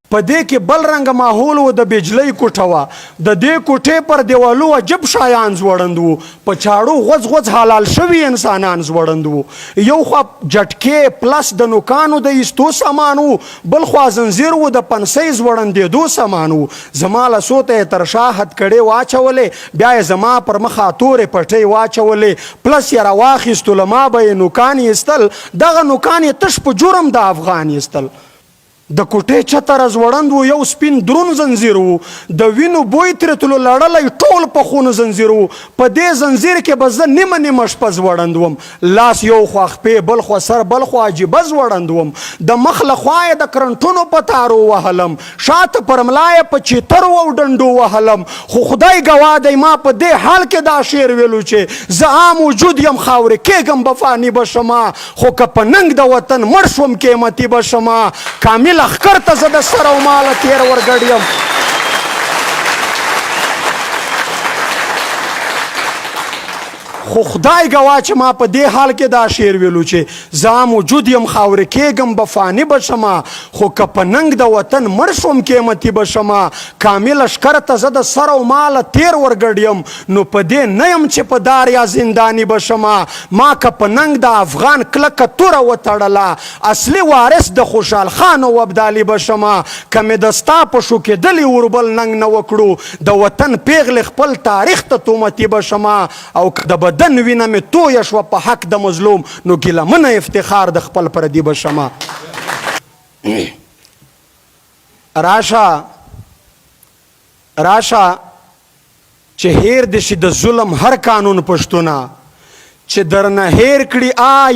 په دې کې بل رنګه ماحول و، د بجلۍ کوټه وه. د دې کوټې پر دیوالو عجب شایان ځوړند وو، په چاړو غوځ غوځ حلال شوي انسانان ځوړند وو. یو خوا جټکې پلس د نوکانو د ایستو سامان وو، بل خوا زنځیر و د پنسۍ ځوړندېدو سامان وو. زما لاسو ته یې تر شا هتکړې واچولې، بیا یې زما پر مخه تورې پټۍ واچولې، پلس یې راواخیستو، له ما به یې نوکان ایستل. دغه نوکان یې تش په جرم د افغان ایستل. د کوټې چتر ځوړند و، یو سپین درون زنځیر و، د وینو بوی ترې تلو لړلی ټول په خونو زنځیر و. په دې زنځیر کې به زه نیمه نیمه شپه ځوړند وم، لاس یو خوا خپې بل خوا سر بل خوا عجیبه ځوړند وم. د مخ له خوا یې د کرنټونو په تارو وهلم، شاته پر ملا یې په چیترو او ډنډو وهلم. خو خدای ګواه دی ما په دې حال کې دا شعر ویلو چې زه عام وجود یم خاورې کېږم به فاني به شمه، خو که په ننګ د وطن مړ شوم قیمتي به شمه. کامل اخکر ته زه د سر او ماله تیر ورګډ یم. خو خدای ګواه چې ما په دې حال کې دا شعر ویلو چې زه موجود یم خاورې کېږم به فاني به شمه، خو که په ننګ د وطن مړ شوم قیمتي به شمه. کامل اشکر ته زه د سر او ماله تیر ورګډ یم، نو په دې نه یم چې په دار یا زنداني به شمه. ما که په ننګ د افغان کلکه توره وتړله، اصلي وارث د خوشحال خان او ابدالي به شمه. که مې د ستا په شو کېدلي وربل ننګ نه وکړو، د وطن پیغلې خپل تاریخ ته تومتي به شمه. او که د بدن وینه مې تویه شوه په حق د مظلوم، نو ګیلامنه افتخار د خپل پردي به شمه. راشه چې هیر دې شي د ظلم هر قانون پښتونه، چې درنه هیر کړي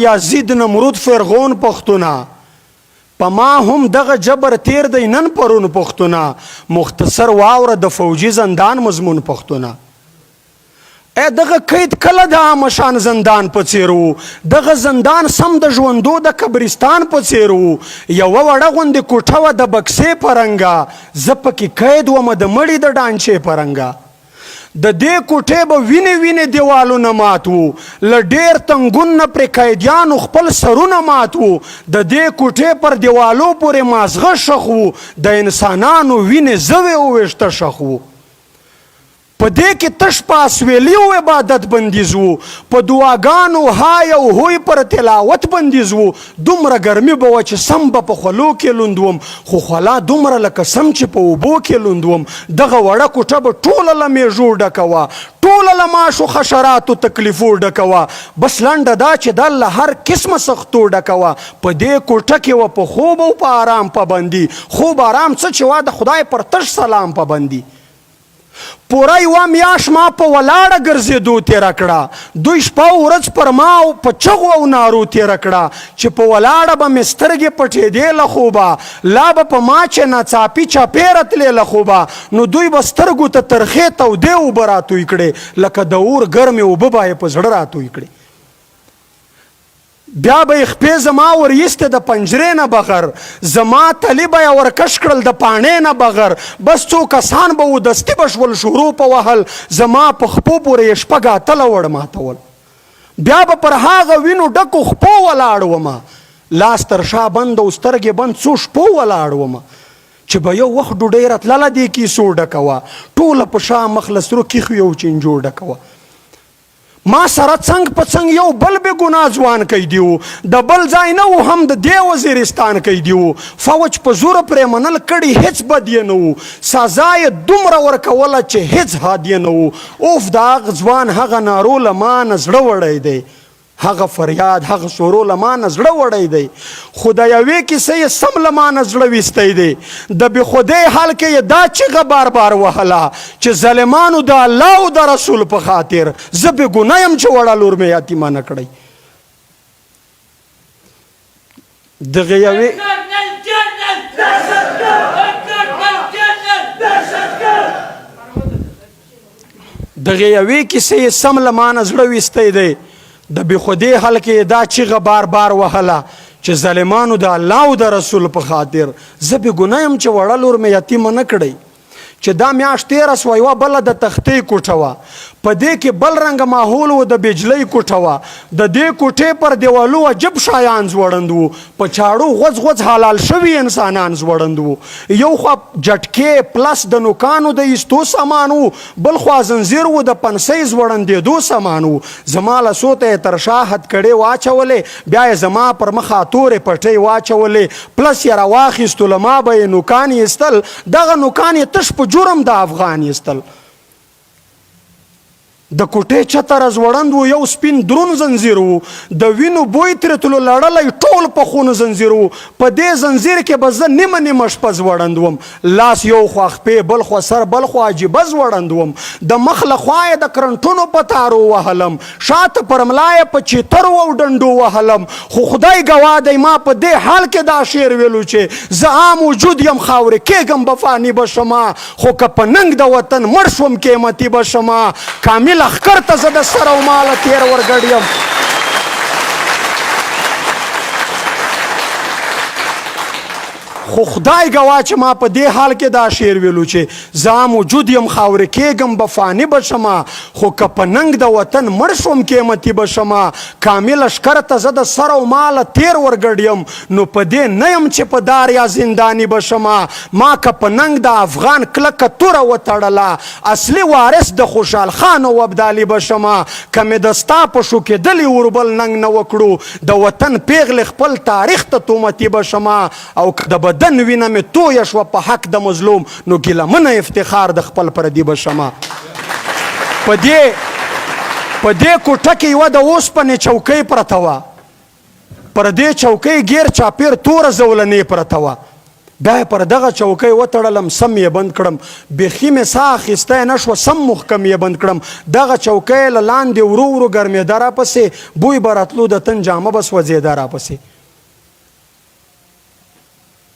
یا زید نمرود فرغون پښتونه. په ما هم دغه جبر تیر دی نن پرون پښتونه، مختصر واوره د فوجي زندان مضمون پښتونه. دغه قید کله د عامشان زندان په څیر و، دغه زندان سم د ژوندو د قبرستان په څیر و. یوه وړه غوندې کوټه وه د بکسې په رنګه، زه پکې قید ومه د مړي د ډانچې په رنګه. د دې کوټې به وینې وینې دیوالونه مات وو، له ډېر تنګون نه پرې قیدیانو خپل سرونه مات وو. د دې کوټې پر دیوالو پورې مازغه شخ وو، د انسانانو وینې زوې وویشته شخ وو. په دې کې تش پاسویلی او عبادت بندیز وو، په دعاګانو های او هوی پر تلاوت بندیز وو. دومره ګرمي به وه چې سم به په خولو کې لوند وم، خو خوله دومره لکه سم چې په اوبو کې لوند وم. دغه وړه کوټه به ټوله له میژو ډکه وه، ټوله له ماشو حشراتو تکلیفو ډکه وه. بس لنډه دا چې دا له هر قسمه سختو ډکه وه. په دې کوټه کې وه په خوب او په آرام پابندي. خوب آرام څه چې وه د خدای پر تش سلام پابندي. پوره یوه میاشت ما په ولاړه ګرځېدو تېره کړه، دوی شپه ورځ پر ما او په چغو او نارو تېره کړه، چې په ولاړه به مې سترګې پټېدې له خوبه، لا به په ما چې ناڅاپي چاپېره تلې له خوبه. نو دوی به سترګو ته ترخې تودې اوبه راتوی کړې، لکه د اور ګرمې اوبه به یې په زړه راتوی کړې. بیا به یې خپې زما ور ایستې د پنجرې نه بغیر، زما تلي به یې ورکش کړل د پاڼې نه بغیر. بس څو کسان به و دستي به شول شروع په وهل، زما په خپو پورې یې شپږ اتله وړ ماتول. بیا به پر هغه وینو ډکو خپو ولاړ ومه، لاس تر شا بند او سترګې بند څو شپو ولاړ ومه. چې به یو وخت ډوډۍ راتلله دې کیسو ډکه وه، ټوله په شا مخ له سرو کیښو یو چینجو ډکه وه. ما سره څنګ په څنګ یو بل بې ګناه ځوان قیدي و، د بل ځای نه و هم د دې وزیرستان قیدي و. فوج په زوره پرې منل کړي هېڅ بد یې نه و، سزا یې دومره ورکوله چې هېڅ حد یې نه و. اوف د هغه ځوان هغه نارو له ما نه زړه وړی دی، هغه فریاد هغه سورو له ما نه زړه وړی دی. خو د یوې کیسې یې سم له ما نه زړه ویستی دی. د بې خودۍ حال کې یې دا چیغه بار بار وهله چې ظالمانو د الله او د رسول په خاطر زه بې ګناه یم چې وړه لور مې یتیمه نه کړی. دغه یوې کیسې یې سم له ما نه زړه ویستی دی. د بې خودۍ حل کې دا چیغه بار بار وهله چې ظالمانو د الله او د رسول په خاطر زه بې ګناه یم چې وړه لور مې یتیمه نه کړی. چې دا میاشت تېره سوه یوه بله د تختې کوټه وه په دې کې بل رنګه ماحول و د بجلۍ کوټه وه د دې کوټې پر دیوالو عجب شایان ځوړند وو په چاړو غوځ غوځ حلال شوي انسانان ځوړند وو یو خوا جټکې پلس د نوکانو د ایستو سامان وو بل خوا زنځیر و د پنسۍ ځوړندېدو سامان وو زما لسو ته یې تر شا هتکړې واچولې بیا یې زما پر مخه تورې پټۍ واچولې پلس یې راواخیستو له ما به یې نوکان ایستل دغه نوکان یې تش په جرم د افغان ایستل د کوټې چته راځوړند و یو سپین درون زنځیر و د وینو بوی ترې تلو لړلی ټول په خونو زنځیر و په دې زنځیر کې به زه نیمه نیمه شپه ځوړند وم لاس یو خوا خپې بل خوا سر بل خوا عجیبه ځوړند وم د مخ له خوا یې د کرنټونو په تارو وهلم شاته پر ملا یې په چیترو او ډنډو وهلم خو خدای ګواه دی ما په دې حال کې دا شعر ویلو چې زه عام وجود یم خاورې کېږم به فاني به شمه خو که په ننګ د وطن مړ شوم قیمتي به شمه کامل اخکر ته زه د سره و ماله تیر ورګډ یم خو خدای ګواه چې ما په دې حال کې دا شعر ویلو چې زه عام وجود یم خاورې کېږم به فاني به شمه خو که په ننګ د وطن مړ شوم قیمتي به شمه کامل اشکر ته زه د سره و ماله تیر ورګډ یم نو په دې نه یم چې په دار یا زنداني به شمه ما که په ننګ د افغان کلکه توره وتړله اصلي وارث د خوشحال خان او ابدالي به شمه که مې د ستا په شو کېدلي وربل ننګ نه وکړو د وطن پیغلې خپل تاریخ ته تومتي به شمه او که د بدن وینه مې تویه شوه په حق د مظلوم نو ګیلامنه افتخار د خپل پردي به شمه په دې کوټه کې یوه د اوسپنې چوکۍ پرته وه پر دې چوکۍ غیر چاپیر توره زولنې پرته وه بیا یې پر دغه چوکۍ وتړلم سم یې بند کړم بیخي مې ساه اخیستی نه شوه سم محکم یې بند کړم دغه چوکۍ له لاندې ورو ورو ګرمېده راپسې بوی به راتلو د تن جامه به سوځېده راپسې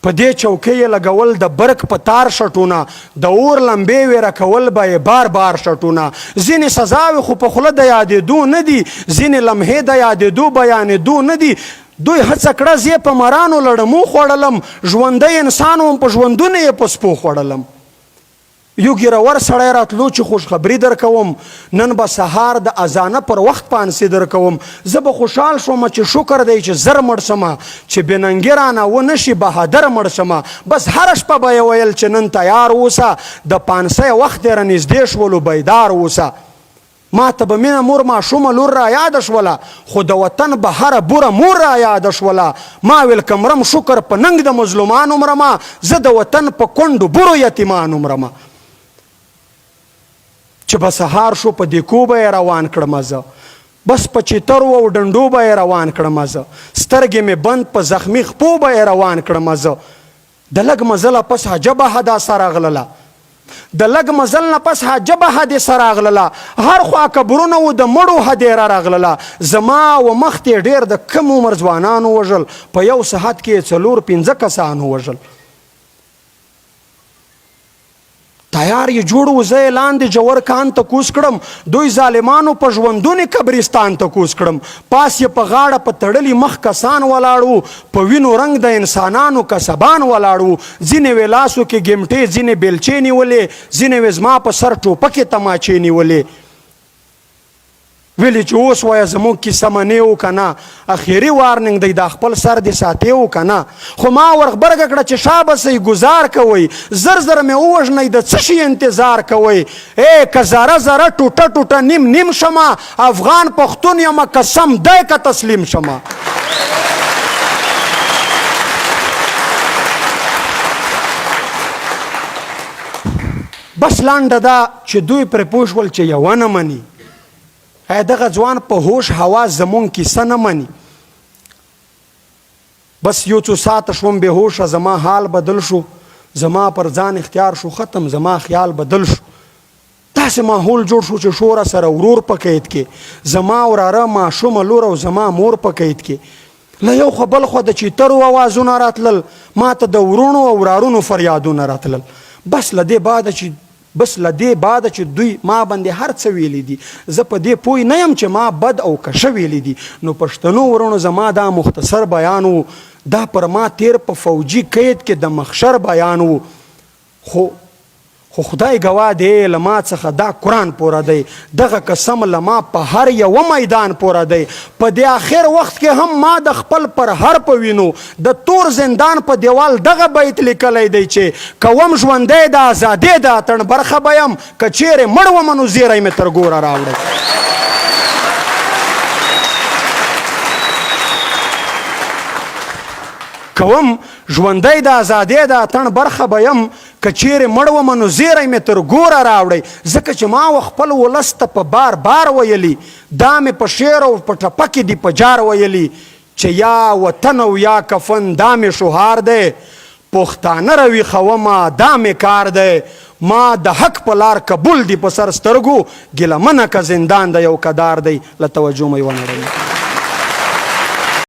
په دې چوکۍ یې لګول د برق په تار شټونه د اور لمبې وې راکول به یې بار بار شټونه ځینې سزاوې خو په خوله د یادېدو نه دي ځینې لمحې د یادېدو بیانېدو نه دي دوی هڅه کړه زه په مرانو لړمو خوړلم ژوندی انسان وم په ژوندونه یې په سپو خوړلم یو ګیرور سړی راتلو چې خوشخبري در کوم نن به سهار د اذانه پر وخت پانسي در کوم زه به خوشحال شوم چې شکر دی چې زر مړ شمه چې بېننګي رانه ونه شي بهادر مړ شمه بس هره شپه به یې ویل چې نن تیار اوسه د پانسۍ وخت یې رانږدې شولو بیدار اوسه ما ته به مینه مور ماشومه لور را یاده شوله خو د وطن به هره بوره مور را یاده شوله ما ویل که مرم شکر په ننګ د مظلومانو مرمه زه د وطن په کونډو بورو یتیمانو مرمه چې به سهار شو په دیکو به یې روان کړمه زه بس په چیترو او ډنډو به یې روان کړمه زه سترګې مې بند په زخمي خپو به یې روان کړمه زه د لږ مزله پس عجبه حادثه راغلله د لږ مزل نه پس عجبه حادثه راغلله هر خوا قبرونه و د مړو هدیره راغلله زما و مخ ته ډېر د کم عمر ځوانانو وژل په یو ساعت کې 4-5 کسانو وژل تیار یې جوړ و زه یې لاندې جوور کان ته کوز کړم دوی ظالمانو په ژوندونې قبرستان ته کوز کړم پاس یې په غاړه په تړلي مخ کسان ولاړ وو په وینو رنګ د انسانانو کسبان ولاړ وو ځینې وې لاسو کې ګمټې ځینې بیلچې نیولې ځینې وې زما په سر ټوپکې تماچې نیولې ویلې چې اوس وایه زموږ کیسه منې و که نه اخري وارننګ دی دا خپل سر دې ساتې و که نه خو ما ورغبرګه کړه چې شا بسئ ګزار کوئ زر زر مې ووژنئ د څه شي انتظار کوئ که ذره ذره ټوټه ټوټه نیم نیم شمه افغان پښتون یمه قسم دی که تسلیم شمه بس لانډه دا چې دوی پرې پوه شول چې یوه نه مني دغه ځوان په هوش هوا زمون کیسه نه مني بس یو څو ساعته شوم بې هوشه زما حال بدل شو زما پر ځان اختیار شو ختم زما خیال بدل شو داسې ماحول جوړ شو چې شوره سره ورور په قید کې زما وراره ماشومه لور او زما مور په قید کې له یو خوا بل خوا د چیترو اوازونه راتلل ما ته د ورونو او ورارونو فریادونه راتلل بس له دې بعده چې دوی ما باندې هر څه ویلی دي زه په دې پوه نه یم چې ما بد او کشه ویلی دي نو پښتنو ورونو زما دا مختصر بیان و دا پر ما تیر په فوجي قید کې د مخشر بیان و خو خدای ګواه دی له ما څخه دا قرآن پوره دی دغه قسم له ما په هر یوه میدان پوره دی په دې آخر وخت کې هم ما د خپل پر هر په وینو د تور زندان په دیوال دغه بیت لیکلی دی چې کوم ژوندی د ازادۍ د اتڼ برخه به یم که چیرې مړ ومه نو زیری مې تر ګوره راوړی کوم ژوندی د ازادۍ د اتڼ برخه به یم که چیرې مړ ومه نو زیری مې تر ګوره راوړی ځکه چې ما و خپل ولس ته په بار بار ویلي دا مې په شعر او په ټپه کې دي په جار ویلي چې یا وطن او یا کفن دا مې شهار دی پښتانه روي خومه دا مې کار دی ما د حق په لار قبول دی په سر سترګو ګیلمنه که زندان د یو کدار دی له توجه مې ونه رهي